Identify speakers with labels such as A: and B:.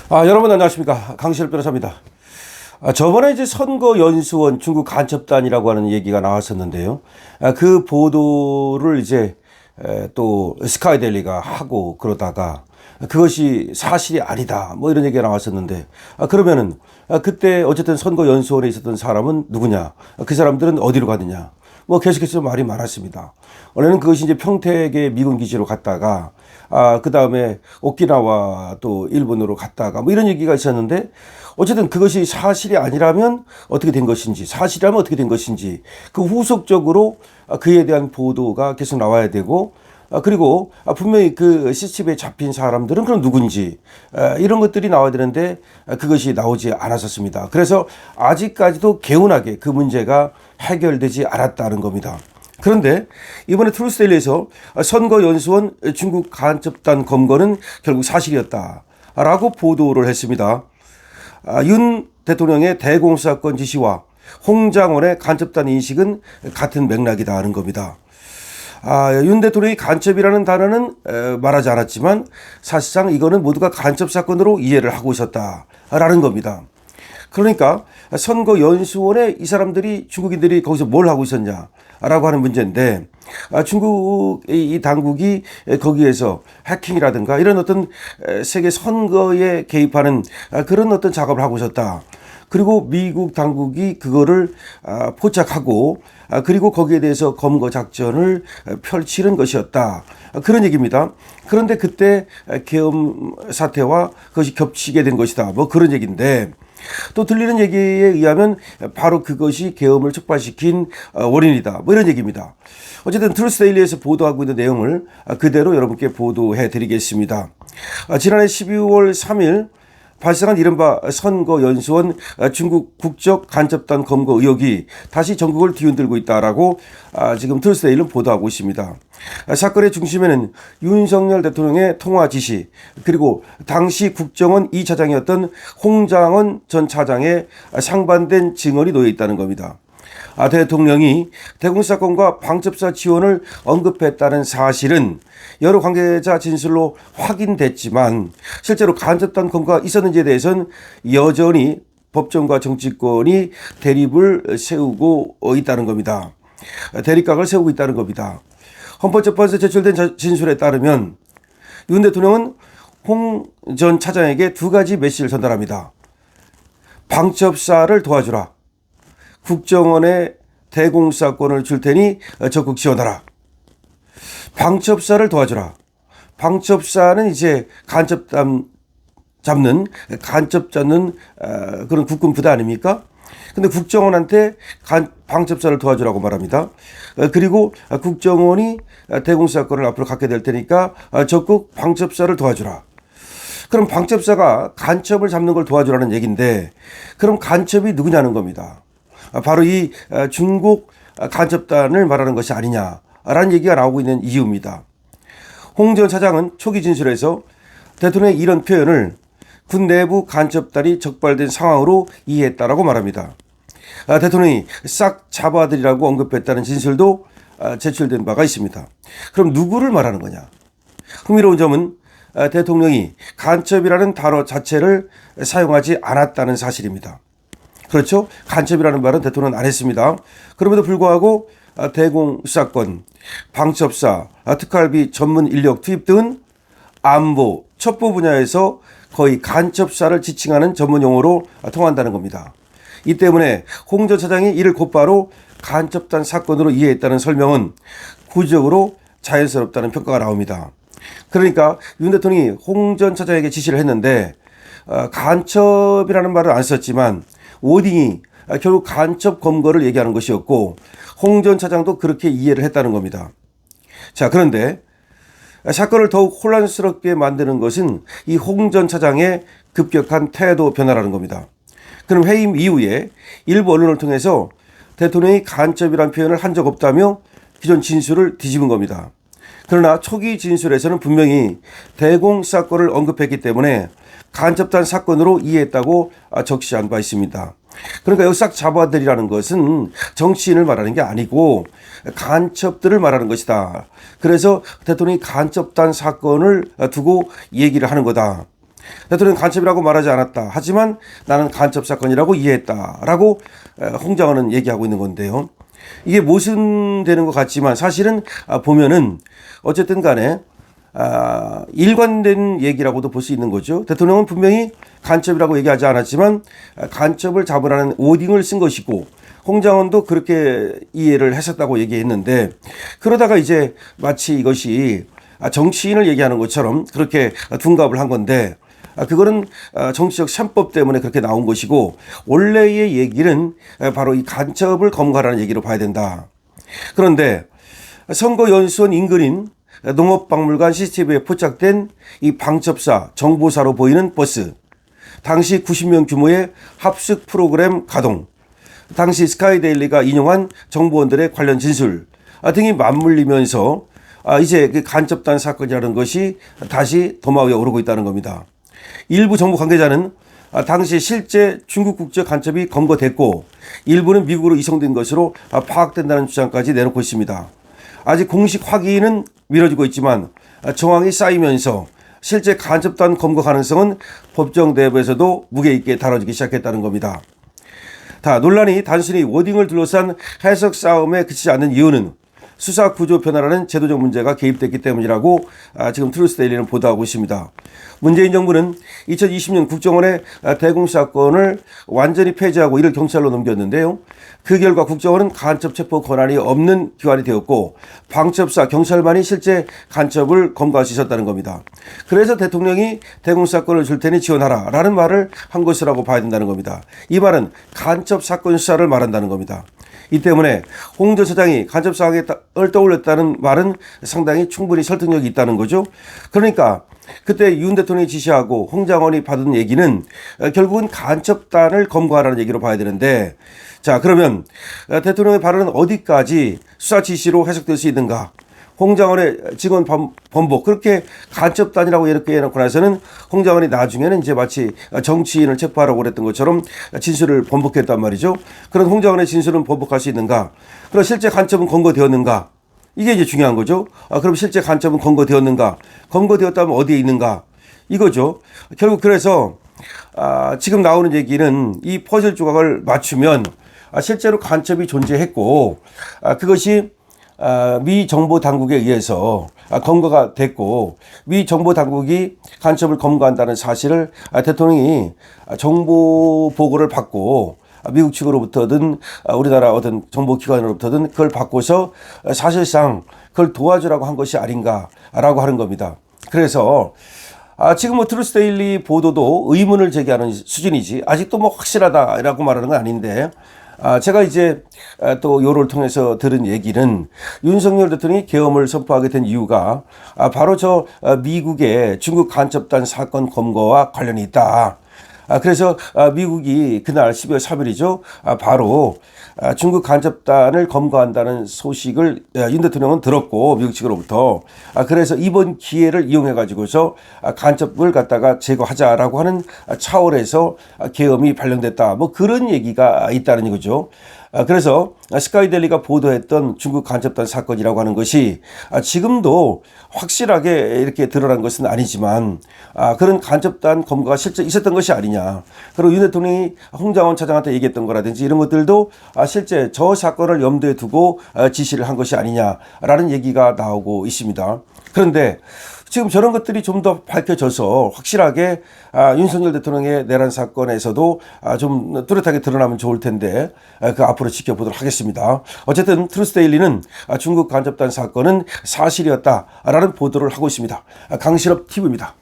A: 여러분 안녕하십니까. 강시열 변호사입니다. 저번에 이제 선거연수원 중국 간첩단이라고 하는 얘기가 나왔었는데요. 그 보도를 이제 또 스카이데일리가 하고 그러다가 그것이 사실이 아니다 뭐 이런 얘기가 나왔었는데 그러면은 그때 어쨌든 선거연수원에 있었던 사람은 누구냐, 그 사람들은 어디로 가느냐, 뭐 계속해서 말이 많았습니다. 원래는 그것이 이제 평택의 미군 기지로 갔다가 그 다음에 오키나와 또 일본으로 갔다가 뭐 이런 얘기가 있었는데, 어쨌든 그것이 사실이 아니라면 어떻게 된 것인지, 사실이라면 어떻게 된 것인지, 그 후속적으로 그에 대한 보도가 계속 나와야 되고, 그리고 분명히 그 CCTV에 잡힌 사람들은 그럼 누군지, 이런 것들이 나와야 되는데 그것이 나오지 않았었습니다. 그래서 아직까지도 개운하게 그 문제가 해결되지 않았다는 겁니다. 그런데 이번에 트루스데일리에서 선거연수원 중국 간첩단 검거는 결국 사실이었다라고 보도를 했습니다. 윤 대통령의 대공사건 지시와 홍장원의 간첩단 인식은 같은 맥락이다 하는 겁니다. 윤 대통령이 간첩이라는 단어는 말하지 않았지만 사실상 이거는 모두가 간첩 사건으로 이해를 하고 있었다라는 겁니다. 그러니까 선거연수원에 이 사람들이, 중국인들이 거기서 뭘 하고 있었냐라고 하는 문제인데, 중국의 이 당국이 거기에서 해킹이라든가 이런 어떤 세계 선거에 개입하는 그런 어떤 작업을 하고 있었다. 그리고 미국 당국이 그거를 포착하고 그리고 거기에 대해서 검거 작전을 펼치는 것이었다. 그런 얘기입니다. 그런데 그때 계엄 사태와 그것이 겹치게 된 것이다. 뭐 그런 얘기인데, 또 들리는 얘기에 의하면 바로 그것이 계엄을 촉발시킨 원인이다. 뭐 이런 얘기입니다. 어쨌든 트루스데일리에서 보도하고 있는 내용을 그대로 여러분께 보도해 드리겠습니다. 지난해 12월 3일 발생한 이른바 선거연수원 중국 국적 간첩단 검거 의혹이 다시 전국을 뒤흔들고 있다라고 지금 트루스데일리는 보도하고 있습니다. 사건의 중심에는 윤석열 대통령의 통화 지시, 그리고 당시 국정원 2차장이었던 홍장원 전 차장의 상반된 증언이 놓여 있다는 겁니다. 대통령이 대공사건과 방첩사 지원을 언급했다는 사실은 여러 관계자 진술로 확인됐지만 실제로 간접단 검거가 있었는지에 대해서는 여전히 법정과 정치권이 대립을 세우고 있다는 겁니다. 대립각을 세우고 있다는 겁니다. 헌법재판소에 제출된 진술에 따르면 윤 대통령은 홍 전 차장에게 두 가지 메시지를 전달합니다. 방첩사를 도와주라. 국정원에 대공사권을 줄 테니 적극 지원하라. 방첩사를 도와주라. 방첩사는 이제 간첩 잡는 그런 국군 부대 아닙니까? 근데 국정원한테 방첩사를 도와주라고 말합니다. 그리고 국정원이 대공사권을 앞으로 갖게 될 테니까 적극 방첩사를 도와주라. 그럼 방첩사가 간첩을 잡는 걸 도와주라는 얘기인데, 그럼 간첩이 누구냐는 겁니다. 바로 이 중국 간첩단을 말하는 것이 아니냐라는 얘기가 나오고 있는 이유입니다. 홍 전 차장은 초기 진술에서 대통령의 이런 표현을 군 내부 간첩단이 적발된 상황으로 이해했다라고 말합니다. 대통령이 싹 잡아들이라고 언급했다는 진술도 제출된 바가 있습니다. 그럼 누구를 말하는 거냐? 흥미로운 점은 대통령이 간첩이라는 단어 자체를 사용하지 않았다는 사실입니다. 그렇죠? 간첩이라는 말은 대통령은 안 했습니다. 그럼에도 불구하고 대공사건, 방첩사, 특활비 전문 인력 투입 등 안보, 첩보 분야에서 거의 간첩사를 지칭하는 전문 용어로 통한다는 겁니다. 이 때문에 홍 전 차장이 이를 곧바로 간첩단 사건으로 이해했다는 설명은 구조적으로 자연스럽다는 평가가 나옵니다. 그러니까 윤 대통령이 홍 전 차장에게 지시를 했는데 간첩이라는 말을 안 썼지만 워딩이 결국 간첩 검거를 얘기하는 것이었고, 홍 전 차장도 그렇게 이해를 했다는 겁니다. 자, 그런데 사건을 더욱 혼란스럽게 만드는 것은 이 홍 전 차장의 급격한 태도 변화라는 겁니다. 그럼 해임 이후에 일부 언론을 통해서 대통령이 간첩이라는 표현을 한 적 없다며 기존 진술을 뒤집은 겁니다. 그러나 초기 진술에서는 분명히 대공사건을 언급했기 때문에 간첩단 사건으로 이해했다고 적시한 바 있습니다. 그러니까 여기 싹 잡아들이라는 것은 정치인을 말하는 게 아니고 간첩들을 말하는 것이다. 그래서 대통령이 간첩단 사건을 두고 얘기를 하는 거다. 대통령은 간첩이라고 말하지 않았다. 하지만 나는 간첩 사건이라고 이해했다라고 홍장원은 얘기하고 있는 건데요. 이게 모순되는 것 같지만 사실은 보면은 어쨌든 간에 일관된 얘기라고도 볼 수 있는 거죠. 대통령은 분명히 간첩이라고 얘기하지 않았지만 간첩을 잡으라는 오딩을 쓴 것이고 홍장원도 그렇게 이해를 했었다고 얘기했는데 그러다가 이제 마치 이것이 정치인을 얘기하는 것처럼 그렇게 둔갑을 한 건데 그거는 정치적 셈법 때문에 그렇게 나온 것이고 원래의 얘기는 바로 이 간첩을 검거하라는 얘기로 봐야 된다. 그런데 선거연수원 인근인 농업박물관 CCTV에 포착된 이 방첩사, 정보사로 보이는 버스, 당시 90명 규모의 합숙 프로그램 가동, 당시 스카이데일리가 인용한 정보원들의 관련 진술 등이 맞물리면서 이제 그 간첩단 사건이라는 것이 다시 도마 위에 오르고 있다는 겁니다. 일부 정부 관계자는 당시 실제 중국 국적 간첩이 검거됐고 일부는 미국으로 이송된 것으로 파악된다는 주장까지 내놓고 있습니다. 아직 공식 확인은 미뤄지고 있지만 정황이 쌓이면서 실제 간첩단 검거 가능성은 법정 대법에서도 무게 있게 다뤄지기 시작했다는 겁니다. 논란이 단순히 워딩을 둘러싼 해석 싸움에 그치지 않는 이유는 수사 구조 변화라는 제도적 문제가 개입됐기 때문이라고 지금 트루스데일리는 보도하고 있습니다. 문재인 정부는 2020년 국정원의 대공 사건을 완전히 폐지하고 이를 경찰로 넘겼는데요. 그 결과 국정원은 간첩 체포 권한이 없는 기관이 되었고 방첩사, 경찰만이 실제 간첩을 검거할 수 있었다는 겁니다. 그래서 대통령이 대공 사건을 줄 테니 지원하라 라는 말을 한 것이라고 봐야 된다는 겁니다. 이 말은 간첩 사건 수사를 말한다는 겁니다. 이 때문에 홍 전 사장이 간첩 사항을 떠올렸다는 말은 상당히 충분히 설득력이 있다는 거죠. 그러니까 그때 윤 대통령이 지시하고 홍장원이 받은 얘기는 결국은 간첩단을 검거하라는 얘기로 봐야 되는데 자 그러면 대통령의 발언은 어디까지 수사 지시로 해석될 수 있는가? 홍장원의 직원 번복 그렇게 간첩단이라고 이렇게 해놓고 나서는 홍장원이 나중에는 이제 마치 정치인을 체포하라고 그랬던 것처럼 진술을 번복했단 말이죠. 그런 홍장원의 진술은 번복할 수 있는가? 그럼 실제 간첩은 검거되었는가? 이게 이제 중요한 거죠. 그럼 실제 간첩은 검거되었는가? 검거되었다면 어디에 있는가? 이거죠. 결국 그래서 지금 나오는 얘기는 이 퍼즐 조각을 맞추면 실제로 간첩이 존재했고 그것이 미 정보 당국에 의해서 검거가 됐고 미 정보 당국이 간첩을 검거한다는 사실을 대통령이 정보 보고를 받고 미국 측으로부터든 우리나라 어떤 정보기관으로부터든 그걸 받고서 사실상 그걸 도와주라고 한 것이 아닌가라고 하는 겁니다. 그래서 지금 트루스데일리 보도도 의문을 제기하는 수준이지 아직도 확실하다라고 말하는 건 아닌데 제가 이제 또 요를 통해서 들은 얘기는 윤석열 대통령이 계엄을 선포하게 된 이유가 바로 저 미국의 중국 간첩단 사건 검거와 관련이 있다. 그래서 미국이 그날 12월 3일이죠. 바로 중국 간첩단을 검거한다는 소식을 윤 대통령은 들었고 미국 측으로부터 그래서 이번 기회를 이용해 가지고서 간첩을 갖다가 제거하자라고 하는 차원에서 계엄이 발령됐다. 그런 얘기가 있다는 거죠. 그래서 스카이데일리가 보도했던 중국 간첩단 사건이라고 하는 것이 지금도 확실하게 이렇게 드러난 것은 아니지만 그런 간첩단 검거가 실제 있었던 것이 아니냐. 그리고 윤 대통령이 홍장원 차장한테 얘기했던 거라든지 이런 것들도 실제 저 사건을 염두에 두고 지시를 한 것이 아니냐라는 얘기가 나오고 있습니다. 그런데 지금 저런 것들이 좀 더 밝혀져서 확실하게 윤석열 대통령의 내란 사건에서도 좀 뚜렷하게 드러나면 좋을 텐데 그 앞으로 지켜보도록 하겠습니다. 어쨌든 트루스데일리는 중국 간접단 사건은 사실이었다라는 보도를 하고 있습니다. 강신업 TV입니다.